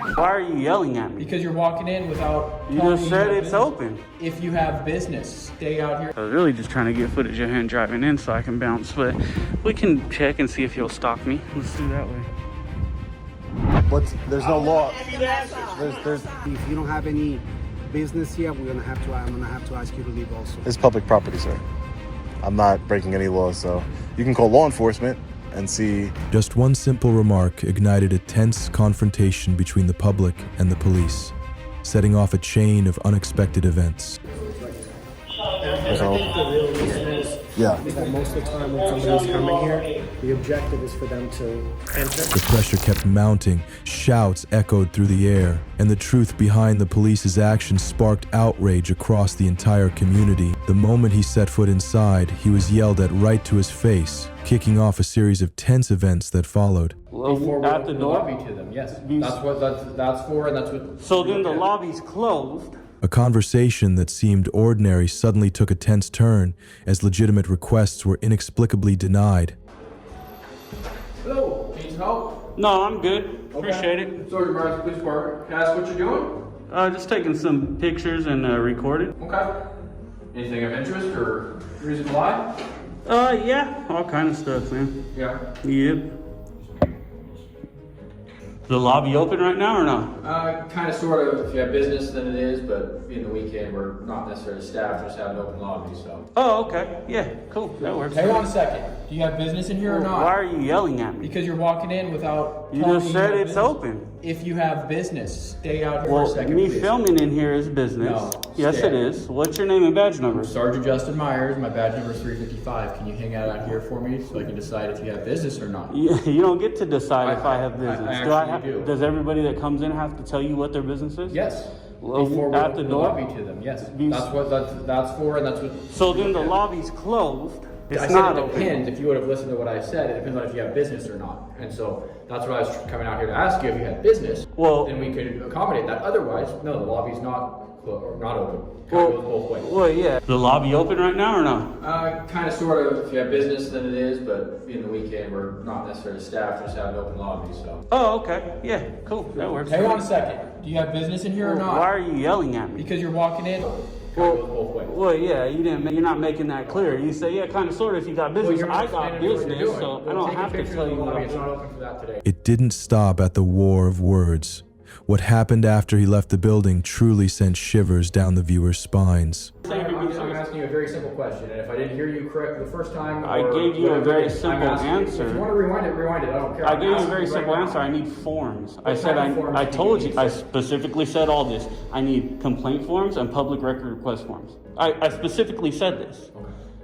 Why are you yelling at me? Because you're walking in without... You just said it's open. If you have business, stay out here. I was really just trying to get footage of him driving in so I can bounce, but we can check and see if he'll stop me. Let's do that way. But there's no law. There's if you don't have any business here, I'm gonna have to ask you to leave also. It's public property, sir. I'm not breaking any laws, so you can call law enforcement and see. Just one simple remark ignited a tense confrontation between the public and the police, setting off a chain of unexpected events. I think the real reason is that most of the time when somebody's coming here, the objective is for them to enter. The pressure kept mounting, shouts echoed through the air, and the truth behind the police's actions sparked outrage across the entire community. The moment he set foot inside, he was yelled at right to his face, kicking off a series of tense events that followed. At the door? Lobby to them, yes. That's what that's for, and that's what... So then the lobby's closed. A conversation that seemed ordinary suddenly took a tense turn as legitimate requests were inexplicably denied. Hello, need some help? No, I'm good. Appreciate it. Sorry, Mars Police Department. Can I ask what you're doing? Just taking some pictures and recording. Okay. Anything of interest or reason why? Yeah, all kind of stuff, man. Yeah. Yep. The lobby open right now or not? Kind of, sort of. If you have business, then it is, but being the weekend, we're not necessarily staffed, just have an open lobby, so. Oh, okay. Yeah, cool. That works. Hang on a second. Do you have business in here or not? Why are you yelling at me? Because you're walking in without... You just said it's open. If you have business, stay out here for a second, me please. filming in here is business. No, yes, stay. it is. What's your name and badge number? Sergeant Justin Myers, my badge number is 355. Can you hang out here for me so I can decide if you have business or not? You don't get to decide if I have business. I actually do. Does everybody that comes in have to tell you what their business is? Yes. Before at the door? Lobby to them, yes. That's what that's for, and that's what... So then the lobby's closed. I said it depends. If you would have listened to what I said, it depends on if you have business or not. And so that's what I was coming out here to ask you. If you had business, then we could accommodate that. Otherwise, no, the lobby's not open. Kind of goes both ways. Well, yeah. The lobby open right now or not? Kind of, sort of. If you have business, then it is. But being the weekend, we're not necessarily staffed, just have an open lobby. So. Oh, okay. Yeah, cool. That works. Hang on a second. Do you have business in here or not? Why are you yelling at me? Because you're walking in. Well, yeah, you're not making that clear. You say, yeah, kind of, sort of. If you got business, I got business, so I don't have to tell you what. It's not open for that today. It didn't stop at the war of words. What happened after he left the building truly sent shivers down the viewer's spines. I'm asking you a very simple question, and if I didn't hear you correctly the first time, I gave you a very simple answer. If you want to rewind it. I don't care. I gave you a very simple answer. I need forms. I said I told you. I specifically said all this. I need complaint forms and public record request forms. I specifically said this,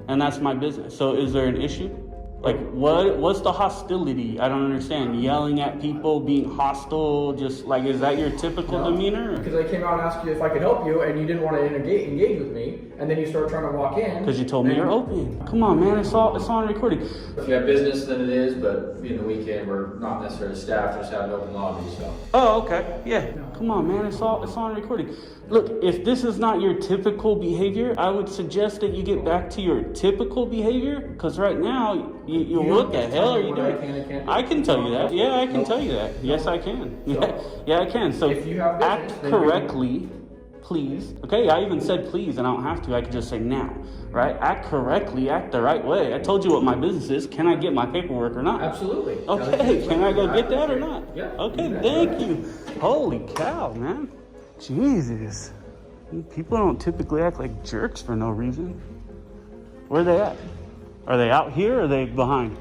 and that's my business. So is there an issue? Like, what's the hostility? I don't understand. Yelling at people, being hostile, just like, is that your typical demeanor? Because I came out and asked you if I could help you, and you didn't want to engage with me, and then you start trying to walk in. Because you told me you're open. Come on, man, it's on recording. If you have business, then it is, but being the weekend, we're not necessarily staffed, just have an open lobby, so. Oh, okay, yeah. Come on, man, it's on recording. Look, if this is not your typical behavior, I would suggest that you get back to your typical behavior, because right now, you what the hell are you doing? I can tell you that. Yeah, I can tell you that. Yes, I can. Yeah, I can. So act correctly, please. Okay, I even said please, and I don't have to. I could just say now, right? Act correctly, act the right way. I told you what my business is. Can I get my paperwork or not? Absolutely. Okay, can I go get that or not? Yeah. Okay, thank you. Holy cow, man. Jesus. People don't typically act like jerks for no reason. Where are they at? Are they out here or are they behind?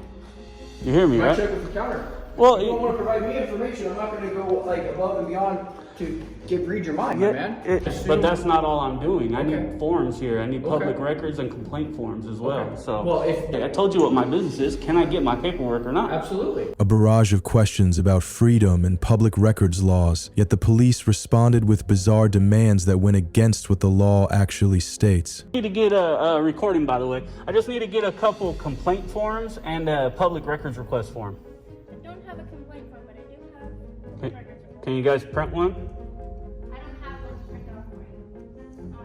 You hear me, right? Check with the counter. Well, you don't want to provide me information. I'm not going to go like above and beyond to read your mind, my man. But that's not all I'm doing. I need forms here. I need public records and complaint forms as well. So I told you what my business is. Can I get my paperwork or not? Absolutely. A barrage of questions about freedom and public records laws, yet the police responded with bizarre demands that went against what the law actually states. I need to get a recording, by the way. I just need to get a couple complaint forms and a public records request form. I don't have a complaint form, but I do have public records request. Can you guys print one? I don't have one to print out for you.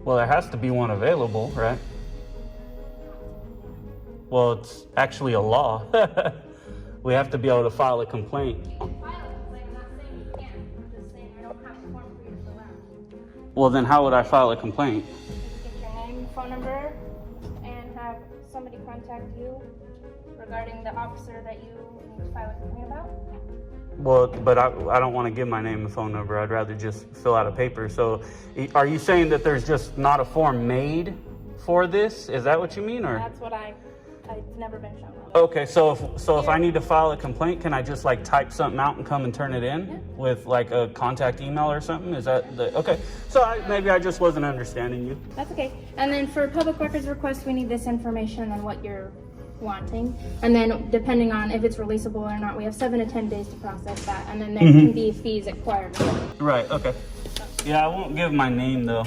Well, there has to be one available, right? Well, it's actually a law. We have to be able to file a complaint. You can file a complaint. I'm Well, then how would I file a complaint? Get your name, phone number, and have somebody contact you regarding the officer that you need to file a complaint about. Well, but I don't want to give my name and phone number. I'd rather just fill out a paper. So are you saying that there's just not a form made for this? Is that what you mean, or? That's what it's never been shown. Okay, so if I need to file a complaint, can I just like type something out and come and turn it in with like a contact email or something? Is that okay? So maybe I just wasn't understanding you. That's okay. And then for public records request, we need this information and what you're wanting. And then depending on if it's releasable or not, we have 7 to 10 days to process that. And then there can be fees acquired. Right. Okay. Yeah, I won't give my name though.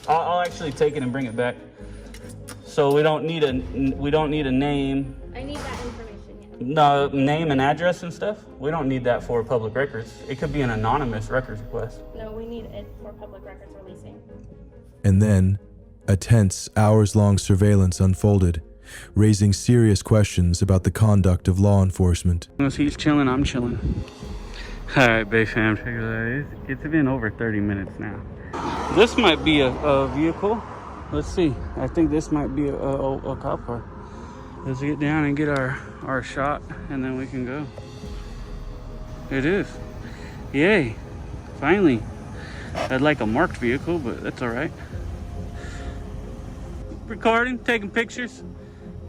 I'll actually take it and bring it back. So we don't need a name. I need that information. Yeah. No, name and address and stuff. We don't need that for public records. It could be an anonymous records request. No, we need it for public records releasing. And then, a tense, hours-long surveillance unfolded, raising serious questions about the conduct of law enforcement. Unless he's chilling, I'm chilling. All right, Bay Fam, check it out. It's been over 30 minutes now. This might be a vehicle. Let's see. I think this might be a cop car. Let's get down and get our shot, and then we can go. It is. Yay. Finally. I'd like a marked vehicle, but that's all right. Recording, taking pictures.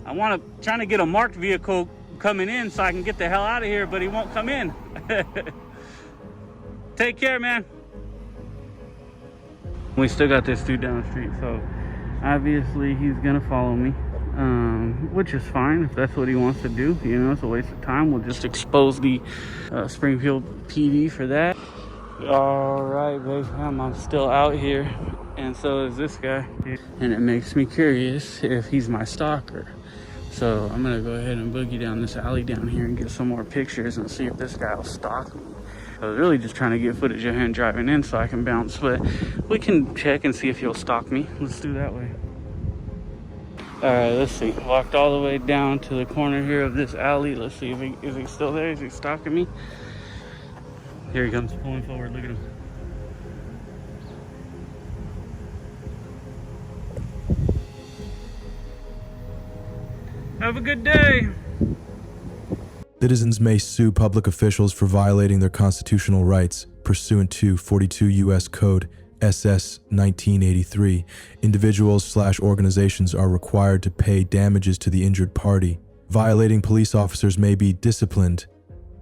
Trying to get a marked vehicle coming in so I can get the hell out of here, but he won't come in. Take care, man. We still got this dude down the street, so obviously he's gonna follow me, which is fine if that's what he wants to do. You know, it's a waste of time. We'll just expose the Springfield PD for that. All right, babe, I'm still out here, and so is this guy, and it makes me curious if he's my stalker. So I'm gonna go ahead and boogie down this alley down here and get some more pictures and see if this guy will stalk me. I was really just trying to get footage of him driving in so I can bounce, but we can check and see if he'll stalk me. Let's do that way. All right, let's see. Walked all the way down to the corner here of this alley. Let's see if is he still there? Is he stalking me? Here he comes, pulling forward. Look at him. Have a good day. Citizens may sue public officials for violating their constitutional rights pursuant to 42 U.S. Code SS 1983. Individuals/organizations are required to pay damages to the injured party. Violating police officers may be disciplined,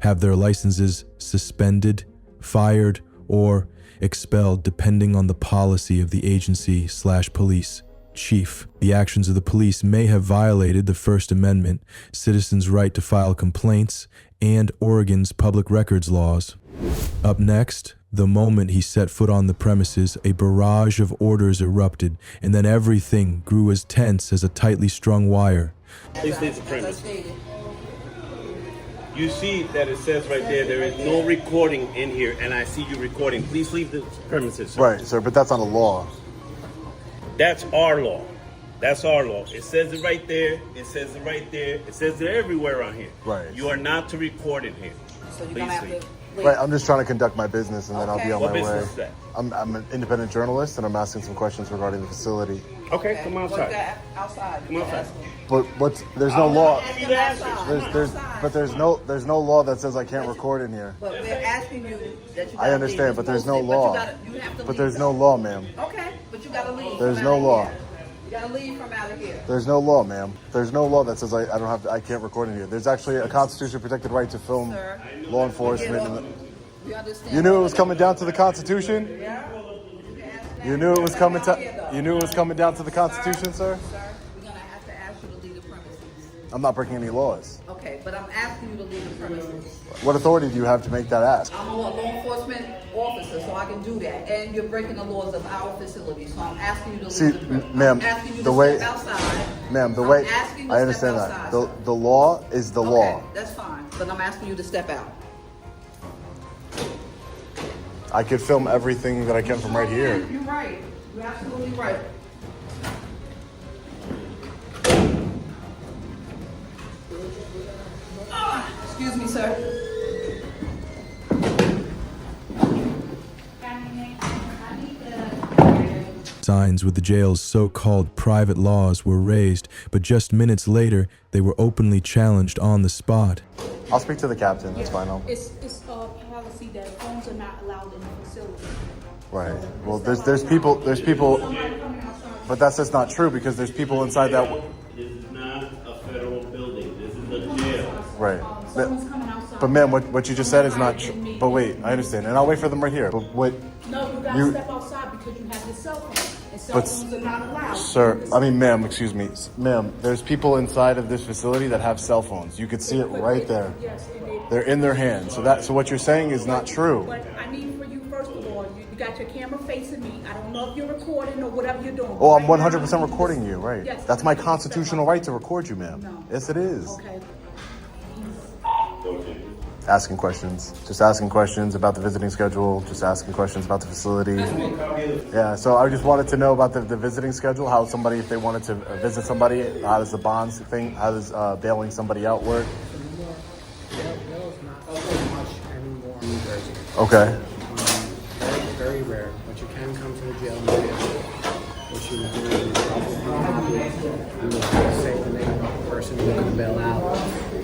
have their licenses suspended, fired, or expelled depending on the policy of the agency/police chief. The actions of the police may have violated the First Amendment, citizens' right to file complaints, and Oregon's public records laws. Up next, the moment he set foot on the premises, a barrage of orders erupted, and then everything grew as tense as a tightly strung wire. Please leave the premise. You see that it says right there is no recording in here, and I see you recording. Please leave the premises, sir. Right, sir, but that's not a law. That's our law. That's our law. It says it right there. It says it right there. It says it everywhere on here. Right. You are not to record in here. So you're Please gonna have leave. to leave. Right, I'm just trying to conduct my business, and then I'll be on What my way. business is that? I'm an independent journalist, and I'm asking some questions regarding the facility. Okay, come What's outside. that outside? Come outside. But there's no law. There's There's no law that says I can't record in here. But we're asking you that you I understand, but there's no law. You have to But leave. there's no law, ma'am. Okay, but you gotta leave. There's from no out of law. here. You gotta leave from out of here. There's no law, ma'am. There's no law that says I can't record in here. There's actually a constitution protected right to film Sir, law enforcement. You understand? You knew it was coming down to the Constitution? Yeah. You knew it was coming down to the Constitution, sir? Sir, we're gonna have to ask you to leave the premises. I'm not breaking any laws. Okay, but I'm asking you to leave the premises. What authority do you have to make that ask? I'm a law enforcement officer, so I can do that. And you're breaking the laws of our facility, so I'm asking you to leave See, the premises. ma'am, I'm asking you the to way- step outside. Ma'am, the I'm way asking you to I step understand that. outside, The law is the law. Okay, that's fine, but I'm asking you to step out. I could film everything that I can from right here. You're right. You're absolutely right. Excuse me, sir. I need the Signs with the jail's so-called private laws were raised, but just minutes later, they were openly challenged on the spot. I'll speak to the captain. That's fine. It's a policy that phones are not allowed in the facility. Right. Well, there's people, but that's just not true because there's people inside that. This is not a federal building. This is a jail. Right. Someone's coming outside. But ma'am, what you just said is not true. But wait, I understand, and I'll wait for them right here. But what? No, you gotta step outside because you have your cell phone, and cell phones are not allowed. Sir, I mean, ma'am, excuse me. Ma'am, there's people inside of this facility that have cell phones. You could see it right there. Yes, and They're in their hands. So what you're saying is not true. But I need for you, first of all, you got your camera facing me. I don't know if you're recording or whatever you're doing. Oh, I'm Right now, 100% recording you, right? Yes. That's my constitutional right to record you, ma'am. No. Yes, it is. Okay. Asking questions. Just asking questions about the visiting schedule. Just asking questions about the facility. Yeah, so I just wanted to know about the visiting schedule, how somebody, if they wanted to visit somebody, how does the bonds thing, how does bailing somebody out work? Bail's not so much anymore in New Jersey. Okay. Very rare, but you can come to the jail and bail. What you would do is probably you would say the name of the person you're going to bail out.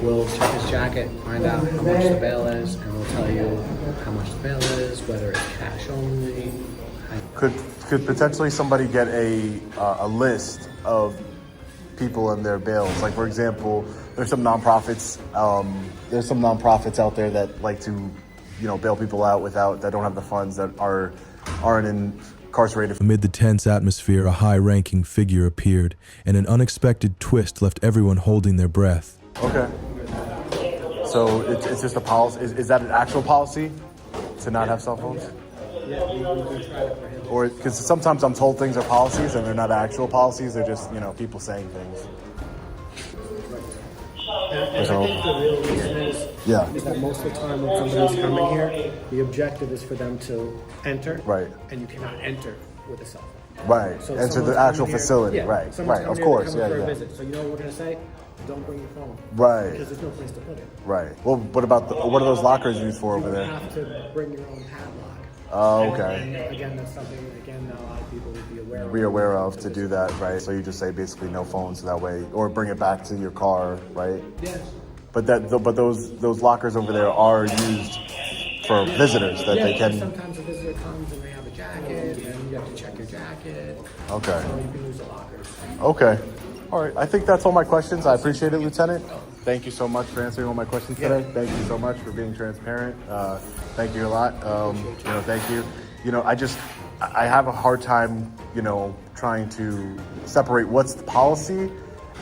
We'll check his jacket, find out how much the bail is, and we'll tell you how much the bail is, whether it's cash only. Could potentially somebody get a list of people and their bails? Like, for example, there's some nonprofits. There's some nonprofits out there that like to, bail people out that don't have the funds, that aren't incarcerated. Amid the tense atmosphere, a high-ranking figure appeared, and an unexpected twist left everyone holding their breath. Okay. So it's just a policy. Is that an actual policy to not have cell phones? Yeah, we can try to prohibit. Or because sometimes I'm told things are policies and they're not actual policies. They're just people saying things. And I think the real reason is that most of the time when somebody's coming here, the objective is for them to enter. Right. And you cannot enter with a cell phone. Right. So Enter someone's the actual coming here- facility. yeah, Right. someone's Right. coming Of here, course. they're coming Yeah. for a Yeah. visit. So you know what we're gonna say? Don't bring your phone. Right. Because there's no place to put it. Right. Well, what are those lockers used for over You there? have to bring your own padlock. Oh, And okay. again, that's something a lot of people would be aware of. Be aware of to do that, right? So you just say basically no phones that way, or bring it back to your car, right? Yes. But those lockers over there are used for visitors that they can. Sometimes a visitor comes and they have a jacket, and you have to check your jacket. Okay. So you can use the lockers. Okay. All right. I think that's all my questions. I appreciate it, Lieutenant. Thank you so much for answering all my questions today. Thank you so much for being transparent. Thank you a lot. Thank you. I have a hard time, trying to separate what's the policy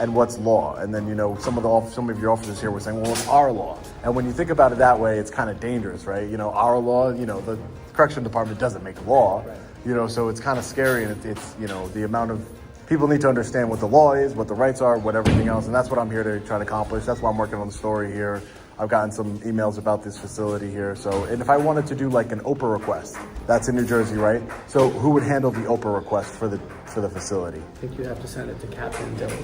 and what's law. And then, some of your officers here were saying, well, it's our law. And when you think about it that way, it's kind of dangerous, right? Our law, the correction department doesn't make law, so it's kind of scary. And it's the amount of people need to understand what the law is, what the rights are, what everything else. And that's what I'm here to try to accomplish. That's why I'm working on the story here. I've gotten some emails about this facility here. So, and if I wanted to do like an OPA request, that's in New Jersey, right? So who would handle the OPA request for the facility? I think you have to send it to Captain Dilly.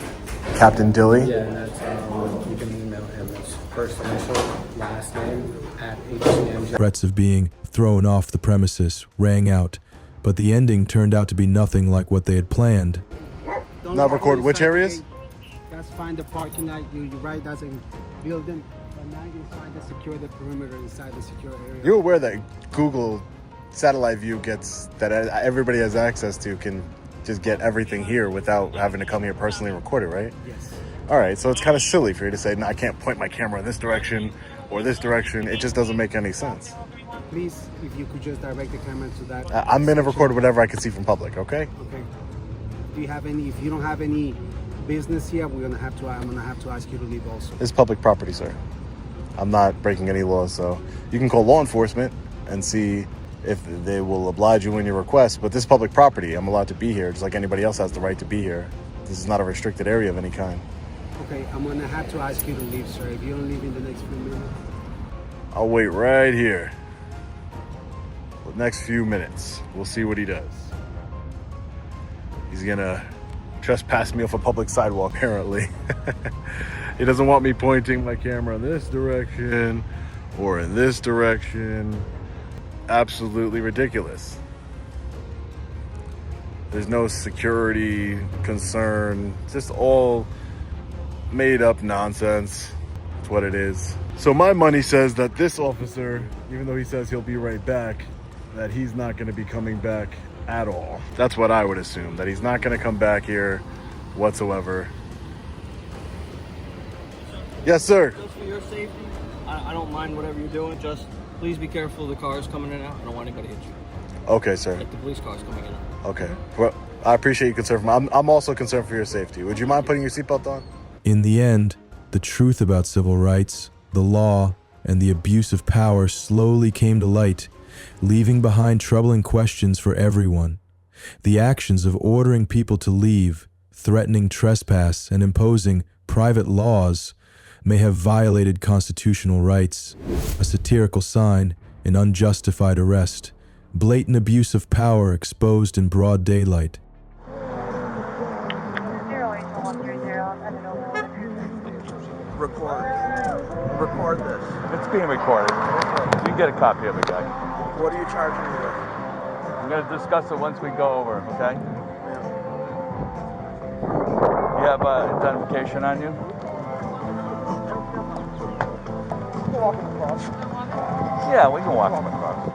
Captain Dilly? Yeah, and that's, you can email him. It's first initial, last name, @HCMJ. Threats of being thrown off the premises rang out, but the ending turned out to be nothing like what they had planned. Not record which areas? That's fine, the parking lot, you're right, that's a building. But now you find the security perimeter inside the secure area. You're aware that Google satellite view that everybody has access to can just get everything here without having to come here personally and record it, right? Yes. All right, so it's kind of silly for you to say, no, I can't point my camera in this direction or this direction. It just doesn't make any sense. Please, if you could just direct the camera to that. I'm going to record whatever I can see from public, okay? Okay. If you don't have any business here, I'm gonna have to ask you to leave also. It's public property, sir. I'm not breaking any laws, so you can call law enforcement and see if they will oblige you in your request. But this is public property. I'm allowed to be here, just like anybody else has the right to be here. This is not a restricted area of any kind. Okay, I'm gonna have to ask you to leave, sir. If you don't leave in the next few minutes. I'll wait right here. The next few minutes, we'll see what he does. He's gonna trespass me off a public sidewalk, apparently. He doesn't want me pointing my camera in this direction or in this direction. Absolutely ridiculous. There's no security concern. It's just all made up nonsense. That's what it is. So my money says that this officer, even though he says he'll be right back, that he's not going to be coming back at all. That's what I would assume, that he's not going to come back here whatsoever. Yes, sir. Just for your safety, I don't mind whatever you're doing. Just please be careful of the cars coming in and out. I don't want anybody to hit you. Okay, sir. Like the police cars coming in and out. Okay. Well, I appreciate you concerned for me. I'm also concerned for your safety. Would you mind putting your seatbelt on? In the end, the truth about civil rights, the law, and the abuse of power slowly came to light, leaving behind troubling questions for everyone. The actions of ordering people to leave, threatening trespass, and imposing private laws may have violated constitutional rights. A satirical sign, an unjustified arrest, blatant abuse of power exposed in broad daylight. Record this. It's being recorded. You can get a copy of it, guy. What are you charging me with? I'm going to discuss it once we go over, okay? You have identification on you? Yeah, we can walk them across.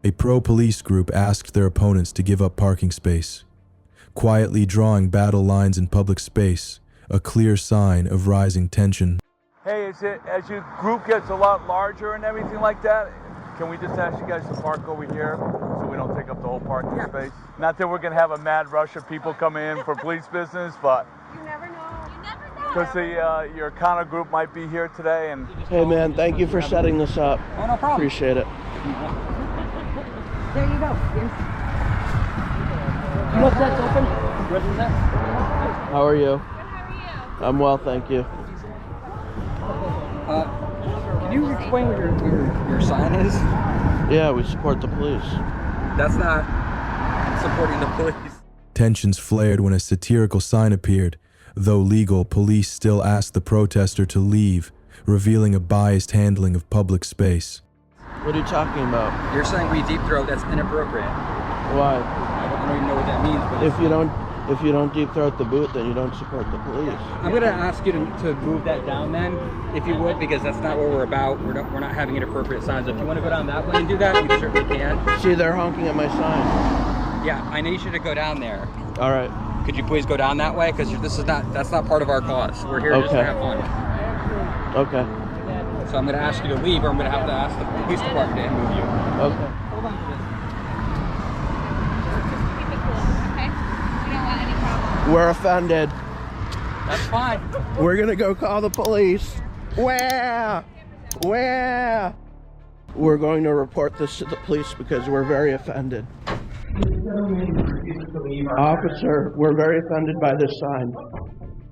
A pro-police group asked their opponents to give up parking space, quietly drawing battle lines in public space, a clear sign of rising tension. Hey, as your group gets a lot larger and everything like that, can we just ask you guys to park over here so we don't take up the whole parking space? Not that we're going to have a mad rush of people coming in for police business, but You never know. You never know. because your counter group might be here today. And Hey man, thank you for setting this up. Oh, no problem. Appreciate it. There you go. You know if that's open? Represent that? How are you? Good, how are you? I'm well, thank you. Can you explain what your sign is? Yeah, we support the police. That's not supporting the police. Tensions flared when a satirical sign appeared. Though legal, police still asked the protester to leave, revealing a biased handling of public space. What are you talking about? You're saying we deep throat, that's inappropriate. Why? I don't even know what that means, but If you don't deep throat the boot, then you don't support the police. I'm going to ask you to move that down then, if you would, because that's not what we're about. We're not having inappropriate signs. If you want to go down that way and do that, you certainly can. See, they're honking at my sign. Yeah, I need you to go down there. All right. Could you please go down that way? Because that's not part of our cause. We're here just to have fun. Okay. So I'm going to ask you to leave, or I'm going to have to ask the police department to move you. Okay. Hold on to this. Keep it cool, okay? We don't want any problems. We're offended. That's fine. We're gonna go call the police. Where? We're going to report this to the police because we're very offended. Officer, we're very offended by this sign.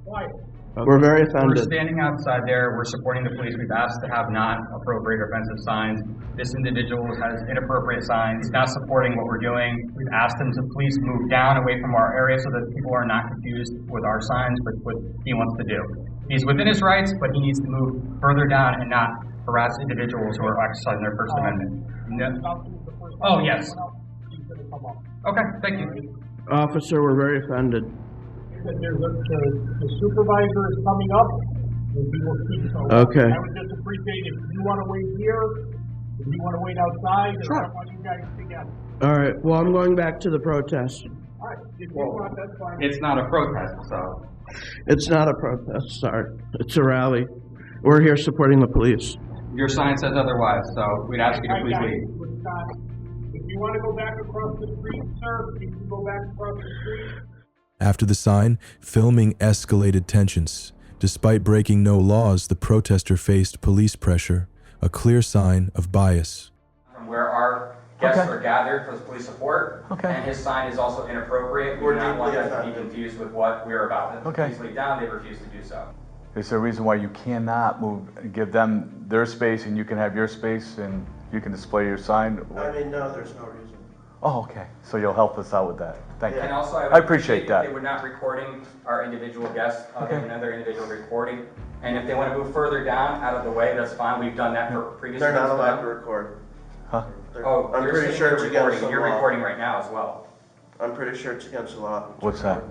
Why? We're very We're offended. standing outside there, we're supporting the police, we've asked to have not appropriate or offensive signs. This individual has inappropriate signs, he's not supporting what we're doing. We've asked him to please move down away from our area so that people are not confused with our signs, with what he wants to do. He's within his rights, but he needs to move further down and not harass individuals who are exercising their First Amendment. No. Oh, yes. Okay, thank you. Officer, we're very offended. The supervisor is coming up, and we will speak. So Okay. I would just appreciate if you want to wait here, if you want to wait outside, and I want you guys together. All right. Well, I'm going back to the protest. All right, if you want, that's fine. It's not a protest, so. It's not a protest, sorry. It's a rally. We're here supporting the police. Your sign says otherwise, so we'd ask you to please leave. If you want to go back across the street, sir, you can go back across the street. After the sign, filming escalated tensions. Despite breaking no laws, the protester faced police pressure, a clear sign of bias. From where our guests are gathered for the police support, and his sign is also inappropriate. We do not want them to be confused with what we're about. Please leave down, they refuse to do so. is there a reason why you cannot move, give them their space and you can have your space and you can display your sign? I mean, no, there's no reason. Oh, okay. So you'll help us out with that. Thank you. And also, I appreciate that. They were not recording our individual guests, another individual recording. And if they want to move further down, out of the way, that's fine. We've done that for previous. They're not allowed to record. Huh? Oh, I'm you're pretty saying sure you're it's against recording. the You're law. recording right now as well. I'm pretty sure it's against the law. What's that?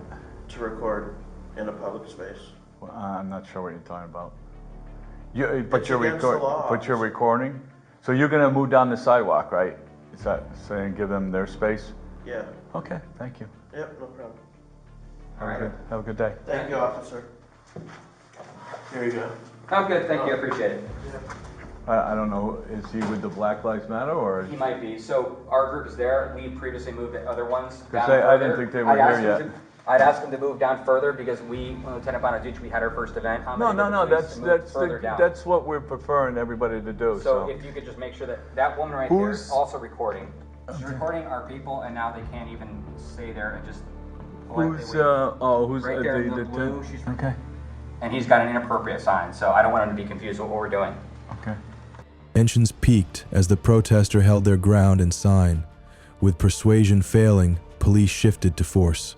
To record in a public space. Well, I'm not sure what you're talking about. It's against the law. But you're recording? So you're gonna move down the sidewalk, right? Is that saying give them their space? Yeah. Okay, thank you. Yep, no problem. All right. Have a good day. Thank you, officer. Here you go. I'm good, thank you, I appreciate it. I don't know, is he with the Black Lives Matter or? He might be. So our group is there. We previously moved the other ones down I didn't further. think they were here yet. I'd asked them to move down further because when Lieutenant Bonaduce, we had our first event. No, that's what we're preferring everybody to do, So if you could just make sure that that woman right there is also recording. She's recording our people, and now they can't even stay there and just politely Who's, wave. who's right there in the the blue? She's okay. And he's got an inappropriate sign, so I don't want him to be confused with what we're doing. Okay. Tensions peaked as the protester held their ground and sign. With persuasion failing, police shifted to force.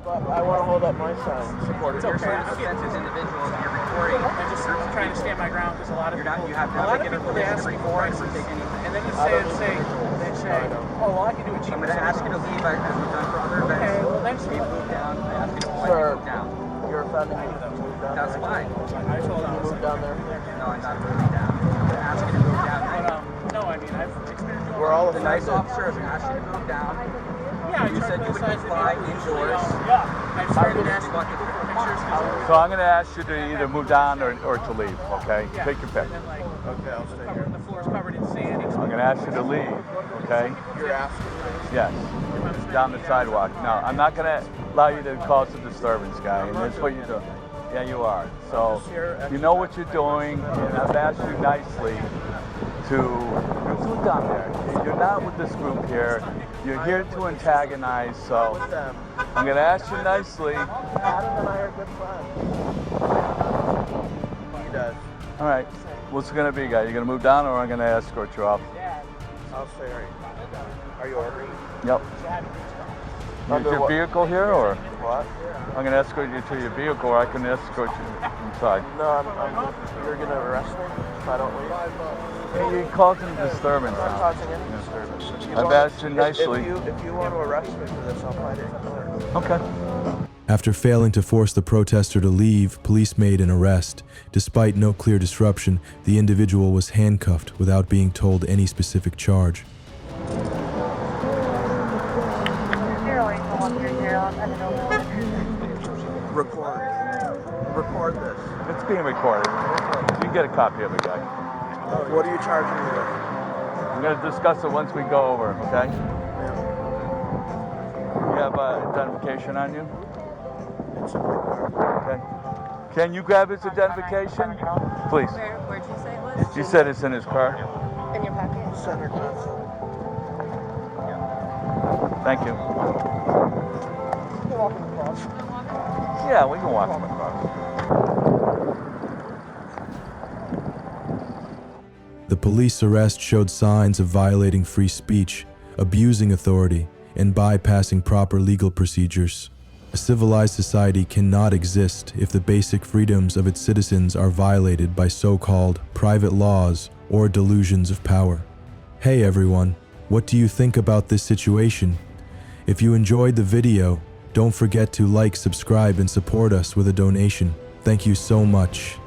I want to hold up my sign. Support it. You're trying to offend this individual. You're recording. I'm just trying to stand my ground because a lot of You have a lot of to people they ask me for and then you say, oh, well, I can do a cheap. I'm going to ask you to leave as we've done for other events. Okay, well, then we move down. I ask you to Sir, move down. You're offending me. That's fine. I told you to move down there. No, I'm not moving down. I'm going to ask you to move down. No, I mean, I've experienced. We're all the nice officer has asked you to move down. Yeah, you said you would comply indoors. Yeah, I started asking people for pictures. So I'm gonna ask you to either move down or to leave, okay? Yeah. Take your pick. Okay, I'll stay here. The floor's covered in sand. I'm gonna ask you to leave, okay? You're asking. Yes, down the sidewalk. No, I'm not gonna allow you to cause a disturbance, guy, and that's what you're doing. Yeah, you are. So, you know what you're doing, and I've asked you nicely to move down there. You're not with this group here. You're here to antagonize, so I'm going to ask you nicely. Adam and I are good friends. He does. All right. What's it going to be, guy? You going to move down, or I'm going to escort you off? I'll stay right. Are you ordering? Yep. Is your vehicle here, or? What? I'm going to escort you to your vehicle, or I can escort you inside. No, you're going to arrest me if I don't leave? You're causing a disturbance I'm now. not causing any disturbance. I've asked you nicely. If you want to arrest me for this, I'll fight it. Okay. After failing to force the protester to leave, police made an arrest. Despite no clear disruption, the individual was handcuffed without being told any specific charge. Record this. It's being recorded. You can get a copy of it, guy. What are you charging me with? I'm going to discuss it once we go over, okay? You have identification on you? It's in my car. Okay. Can you grab his identification? Please. Where'd you say it was? She said it's in his car. In your pocket? Center console. Thank you. You can walk across. Yeah, we can walk him across. The police arrest showed signs of violating free speech, abusing authority, and bypassing proper legal procedures. A civilized society cannot exist if the basic freedoms of its citizens are violated by so-called private laws or delusions of power. Hey everyone, what do you think about this situation? If you enjoyed the video, don't forget to like, subscribe, and support us with a donation. Thank you so much.